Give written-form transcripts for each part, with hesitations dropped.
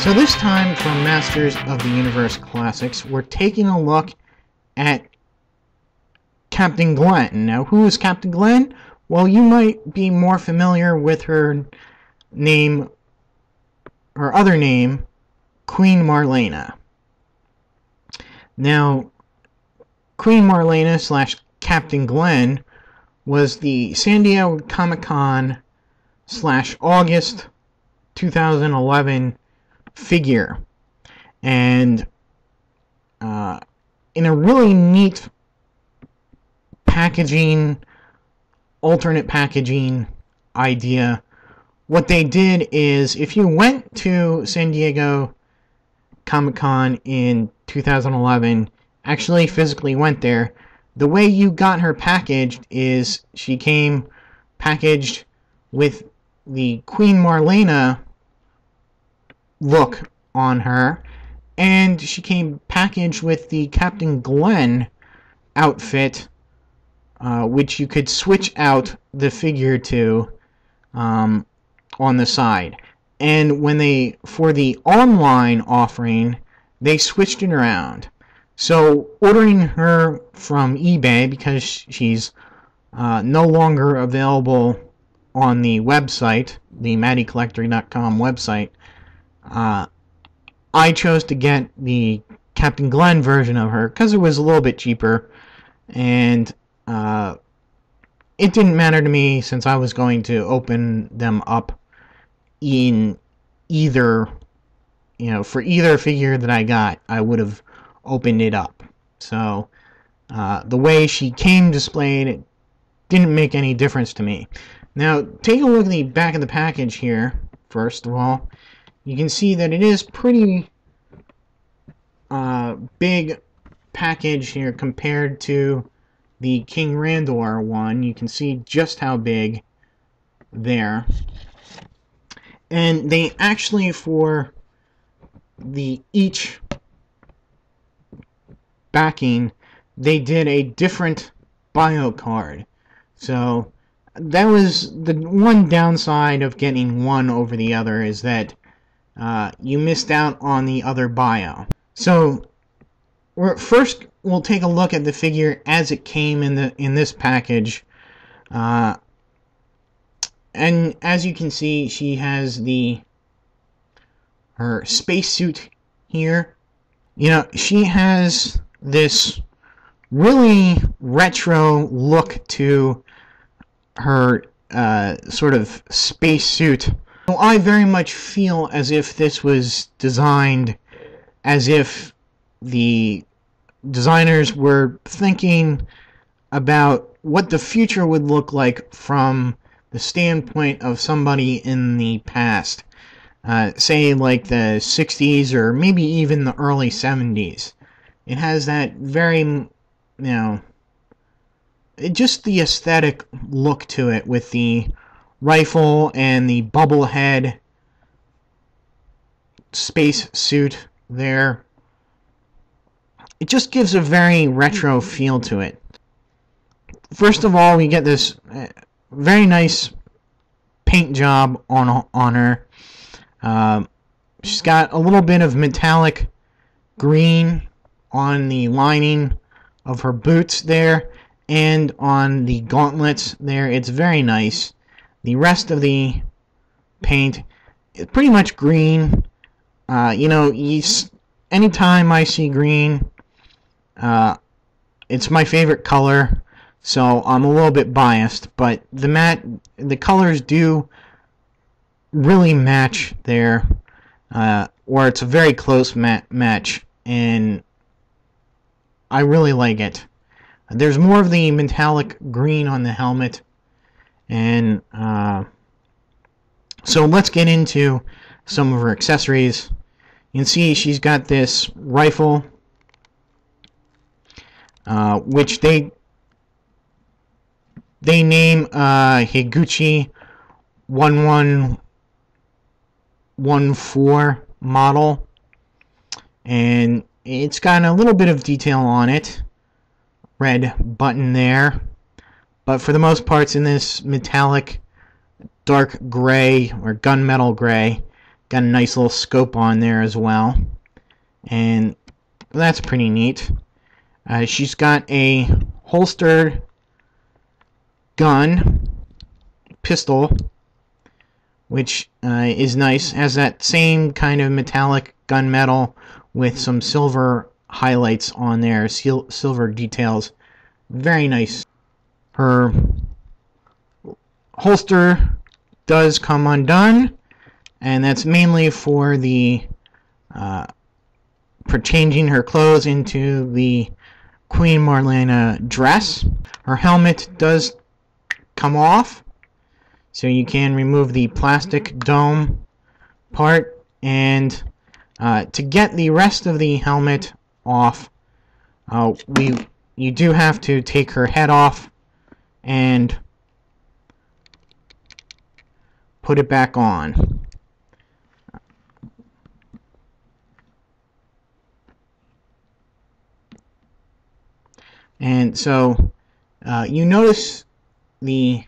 So this time for Masters of the Universe Classics, we're taking a look at Captain Glenn. Now, who is Captain Glenn? Well, you might be more familiar with her name, her other name, Queen Marlena. Now, Queen Marlena / Captain Glenn was the San Diego Comic-Con / August 2011 figure, and in a really neat packaging, alternate packaging idea, what they did is, if you went to San Diego Comic-Con in 2011, actually physically went there, the way you got her packaged is she came packaged with the Queen Marlena look on her, and she came packaged with the Captain Glenn outfit, which you could switch out the figure to on the side. And when they, for the online offering, they switched it around. So ordering her from eBay, because she's no longer available on the website, the MattyCollector.com website, I chose to get the Captain Glenn version of her because it was a little bit cheaper, and it didn't matter to me since I was going to open them up in either, for either figure that I got, I would have opened it up. So the way she came displayed, it didn't make any difference to me. Now, take a look at the back of the package here, first of all. You can see that it is pretty big package here compared to the King Randor one. You can see just how big there. And they actually, for the each backing, they did a different bio card. So that was the one downside of getting one over the other, is that you missed out on the other bio. So first we'll take a look at the figure as it came in this package, and as you can see, she has her spacesuit here. She has this really retro look to her sort of spacesuit. So I very much feel as if this was designed as if the designers were thinking about what the future would look like from the standpoint of somebody in the past, say like the 60s or maybe even the early 70s. It has that very, just the aesthetic look to it, with the rifle and the bubble head space suit there. It just gives a very retro feel to it. First of all, we get this very nice paint job on her. She's got a little bit of metallic green on the lining of her boots there, and on the gauntlets there. It's very nice. The rest of the paint is pretty much green. Anytime I see green, it's my favorite color, so I'm a little bit biased, but the colors do really match there, or it's a very close match, and I really like it. There's more of the metallic green on the helmet, and so let's get into some of her accessories. You can see she's got this rifle, which they name Higuchi 1114 model, and it's got a little bit of detail on it. Red button there, but for the most part it's in this metallic dark gray or gunmetal gray, got a nice little scope on there as well, and that's pretty neat. She's got a holstered pistol, which is nice. Has that same kind of metallic gunmetal with some silver highlights on there, silver details. Very nice. Her holster does come undone, and that's mainly for changing her clothes into the Queen Marlena dress. Her helmet does come off, so you can remove the plastic dome part, and to get the rest of the helmet off, you do have to take her head off and put it back on. And so you notice the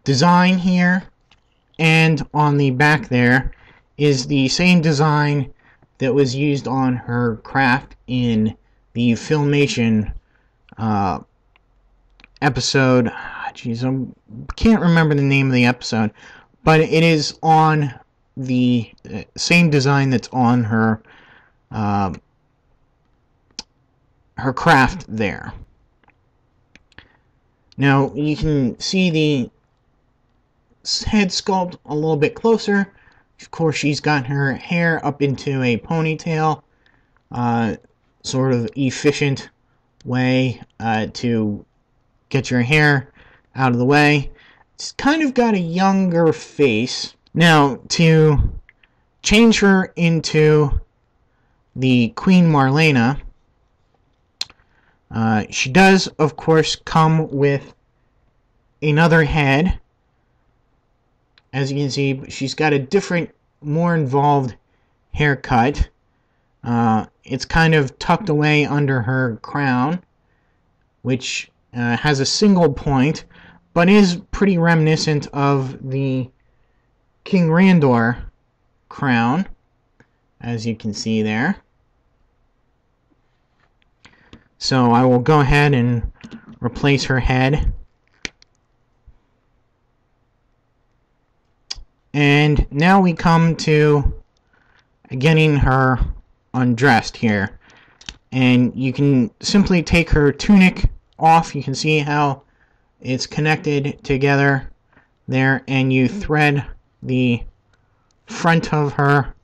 design here and on the back there is the same design that was used on her craft in the Filmation episode. Jeez, I can't remember the name of the episode, but it is on the same design that's on her her craft there. Now you can see the head sculpt a little bit closer. Of course, she's got her hair up into a ponytail, sort of efficient way to get your hair out of the way. It's kind of got a younger face. Now, to change her into the Queen Marlena, she does, of course, come with another head. As you can see, she's got a different, more involved haircut. It's kind of tucked away under her crown, which has a single point, but is pretty reminiscent of the King Randor crown, as you can see there. So I will go ahead and replace her head. And now we come to getting her undressed here. And you can simply take her tunic off. You can see how it's connected together there, and you thread the front of her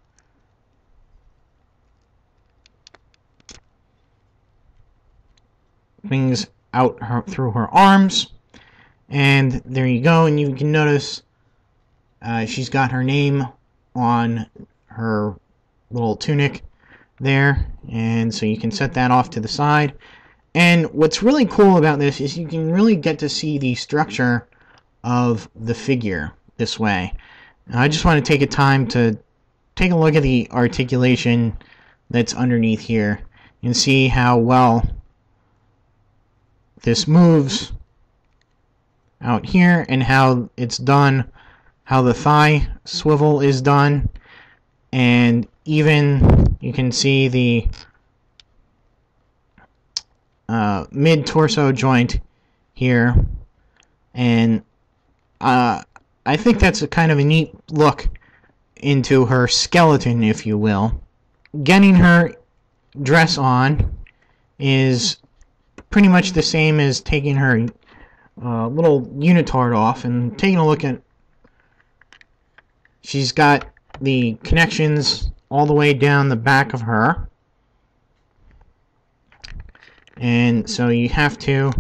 things out through her arms, and there you go. And you can notice she's got her name on her little tunic there, and so you can set that off to the side. And what's really cool about this is you can really get to see the structure of the figure this way. Now, I just want to take a time to take a look at the articulation that's underneath here and see how well this moves out here, and how it's done, how the thigh swivel is done, and even you can see the mid-torso joint here. And I think that's a kind of a neat look into her skeleton, if you will. Getting her dress on is pretty much the same as taking her little unitard off, and taking a look at, she's got the connections all the way down the back of her, and so you have to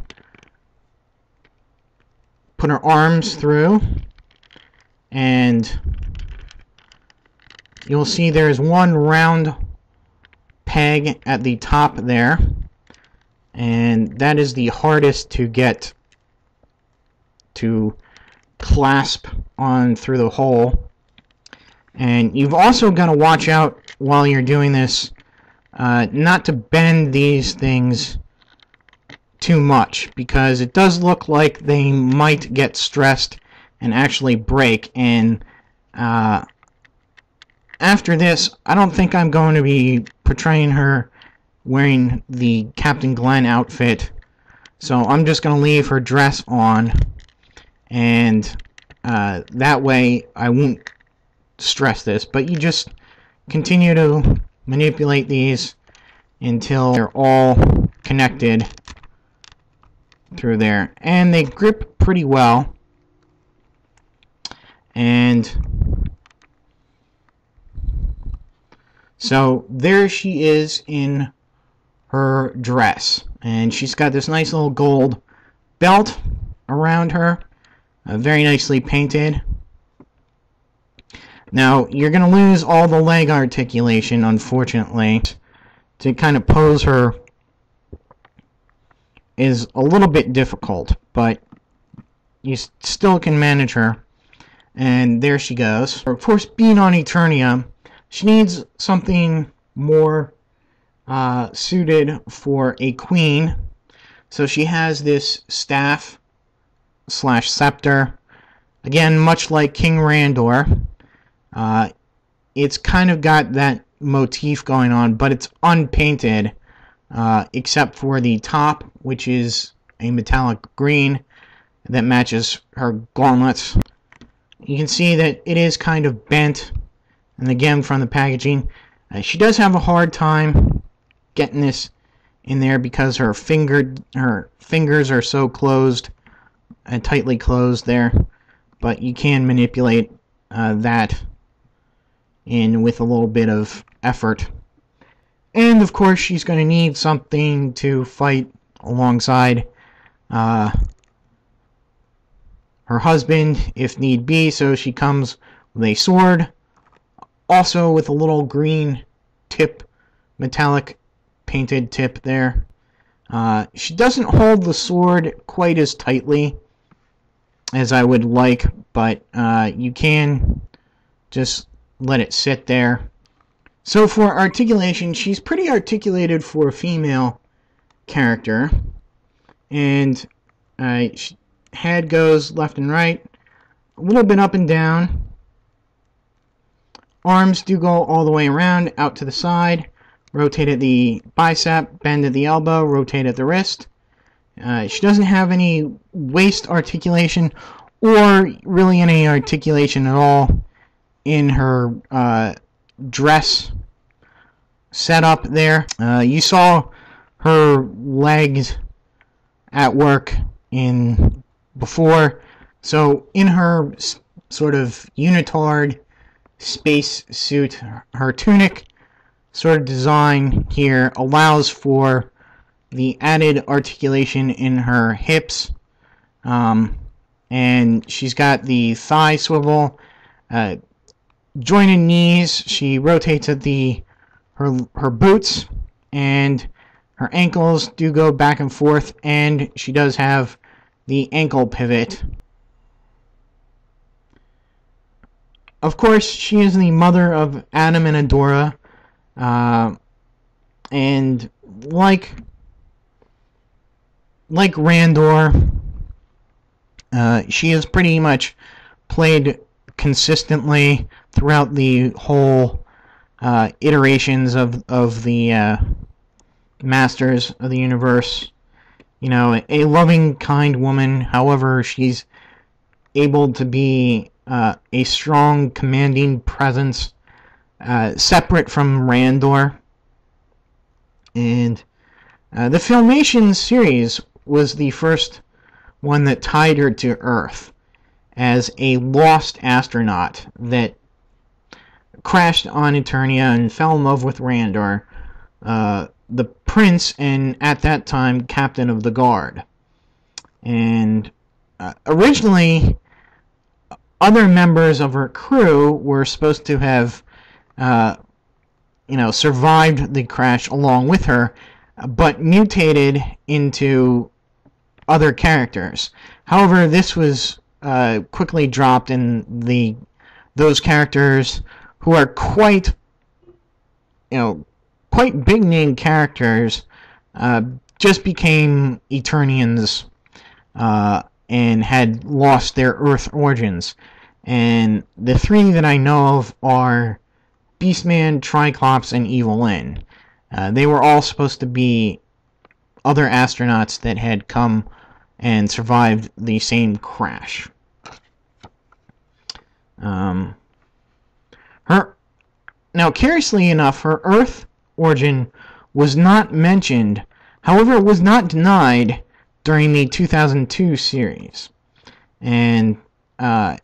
put her arms through, and you'll see there's one round peg at the top there, and that is the hardest to get to clasp on through the hole. And you've also got to watch out while you're doing this not to bend these things too much, because it does look like they might get stressed and actually break, and after this, I don't think I'm going to be portraying her wearing the Captain Glenn outfit. So I'm just going to leave her dress on, and that way I won't stress this. But you just continue to manipulate these until they're all connected through there. And they grip pretty well. And so there she is in her dress. And she's got this nice little gold belt around her, very nicely painted. Now, you're going to lose all the leg articulation, unfortunately. To kind of pose her is a little bit difficult, but you still can manage her. And there she goes. Of course, being on Eternia, she needs something more suited for a queen. So she has this staff / scepter. Again, much like King Randor. It's kind of got that motif going on, but it's unpainted, except for the top, which is a metallic green that matches her gauntlets. You can see that it is kind of bent, and again from the packaging, she does have a hard time getting this in there because her fingers are so closed and tightly closed there, but you can manipulate that in with a little bit of effort. And of course she's going to need something to fight alongside her husband if need be, so she comes with a sword, also with a little green tip, metallic painted tip there. She doesn't hold the sword quite as tightly as I would like, but you can just let it sit there. So for articulation, she's pretty articulated for a female character, and head goes left and right, a little bit up and down. Arms do go all the way around, out to the side, rotate at the bicep, bend at the elbow, rotate at the wrist. She doesn't have any waist articulation, or really any articulation at all in her dress setup there. You saw her legs at work before, so in her sort of unitard space suit, her tunic sort of design here allows for the added articulation in her hips, and she's got the thigh swivel, jointed knees. She rotates at her boots, and her ankles do go back and forth, and she does have the ankle pivot. Of course, she is the mother of Adam and Adora, and like Randor, she is pretty much played consistently throughout the whole iterations of the Masters of the Universe. You know, a loving, kind woman. However, she's able to be a strong, commanding presence, separate from Randor. And the Filmation series was the first one that tied her to Earth as a lost astronaut that crashed on Eternia and fell in love with Randor, the prince and at that time captain of the guard. And originally, other members of her crew were supposed to have survived the crash along with her, but mutated into other characters. However, this was quickly dropped, and those characters who are quite big name characters just became Eternians and had lost their Earth origins. And the three that I know of are Beastman, Triclops, and Evil Lyn. They were all supposed to be other astronauts that had come and survived the same crash. Now, curiously enough, her Earth origin was not mentioned. However, it was not denied during the 2002 series. And I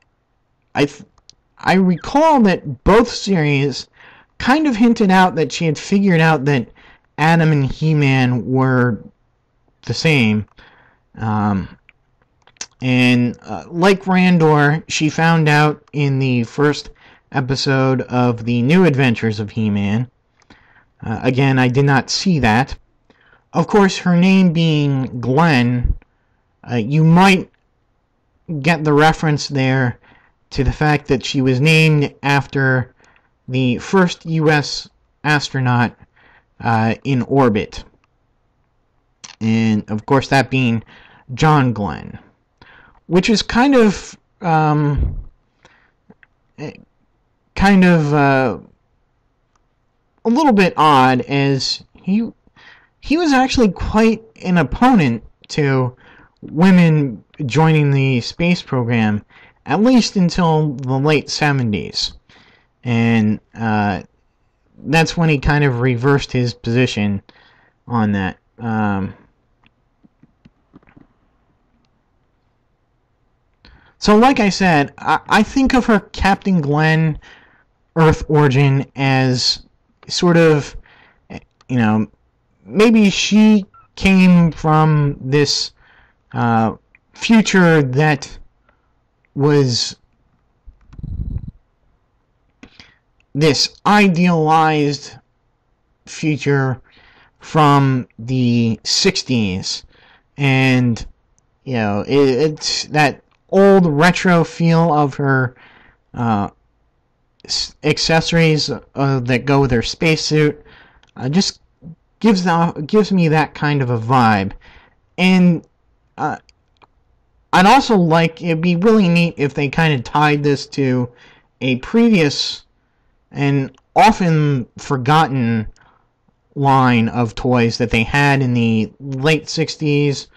recall that both series kind of hinted out that she had figured out that Adam and He-Man were the same. Like Randor, she found out in the first episode of the New Adventures of He-Man. Again, I did not see that. Of course, her name being Glenn, you might get the reference there to the fact that she was named after the first U.S. astronaut in orbit. And, of course, that being John Glenn. Which is kind of a little bit odd, as he was actually quite an opponent to women joining the space program, at least until the late 70s. And that's when he kind of reversed his position on that. So like I said, I think of her Captain Glenn Earth origin as sort of, you know, maybe she came from this future that was this idealized future from the 60s. And, you know, it's that old retro feel of her accessories that go with her spacesuit. Just gives me that kind of a vibe. And I'd also like, it'd be really neat if they kind of tied this to a previous and often forgotten line of toys that they had in the late 60s,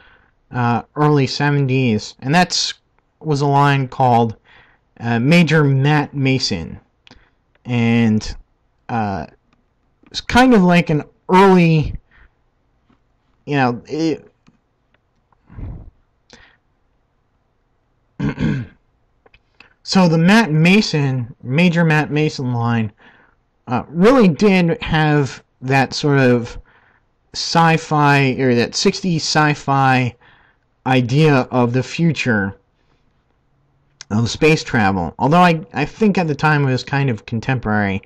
early 70s, and that was a line called Major Matt Mason. And it's kind of like an early, you know, so the Major Matt Mason line really did have that sort of sci-fi, or that 60s sci-fi idea of the future of space travel. Although I think at the time it was kind of contemporary.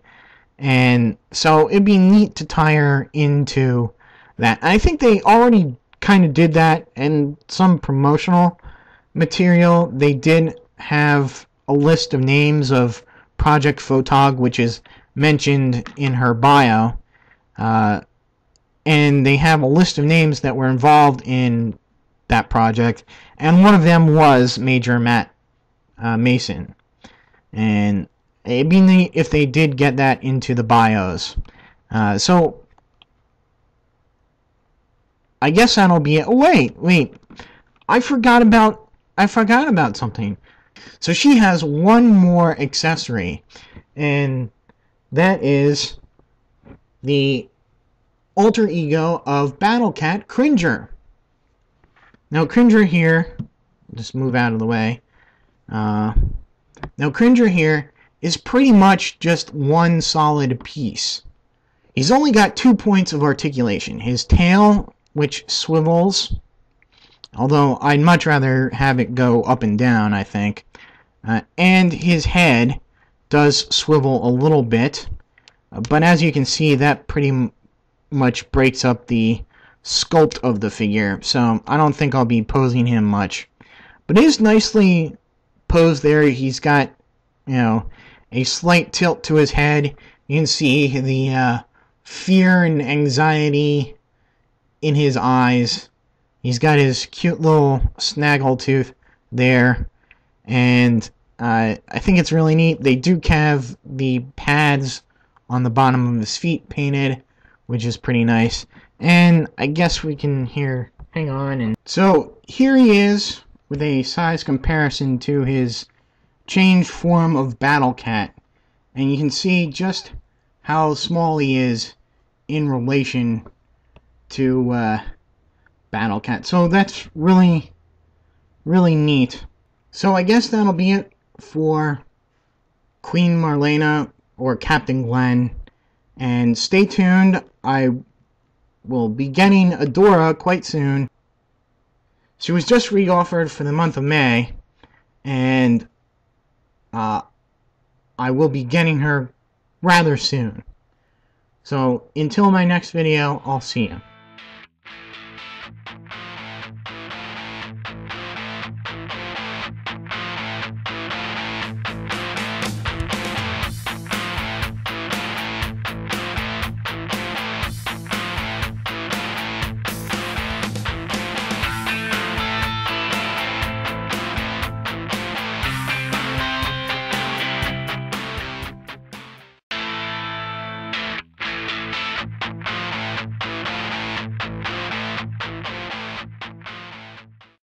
And so it'd be neat to tie her into that. I think they already kind of did that in some promotional material. They did have a list of names of Project Photog, which is mentioned in her bio. And they have a list of names that were involved in that project. And one of them was Major Matt Mason. And it'd be neat if they did get that into the bios. So I guess that'll be it. Oh, wait. I forgot about something. So she has one more accessory, and that is the alter ego of Battle Cat, Cringer. Now Cringer here, just move out of the way. Now Cringer here is pretty much just one solid piece. He's only got 2 points of articulation. His tail, which swivels, although I'd much rather have it go up and down, I think. And his head does swivel a little bit, but as you can see, that pretty much breaks up the sculpt of the figure, so I don't think I'll be posing him much. But it is nicely posed there. He's got, you know, a slight tilt to his head. You can see the fear and anxiety in his eyes. He's got his cute little snaggle tooth there, and I think it's really neat. They do have the pads on the bottom of his feet painted, which is pretty nice. And I guess we can here, hang on, and so here he is with a size comparison to his changed form of Battle Cat, and you can see just how small he is in relation to Battle Cat. So that's really neat. So I guess that'll be it for Queen Marlena or Captain Glenn, and stay tuned. I will be getting Adora quite soon. She was just re-offered for the month of May, and I will be getting her rather soon. So until my next video, I'll see you.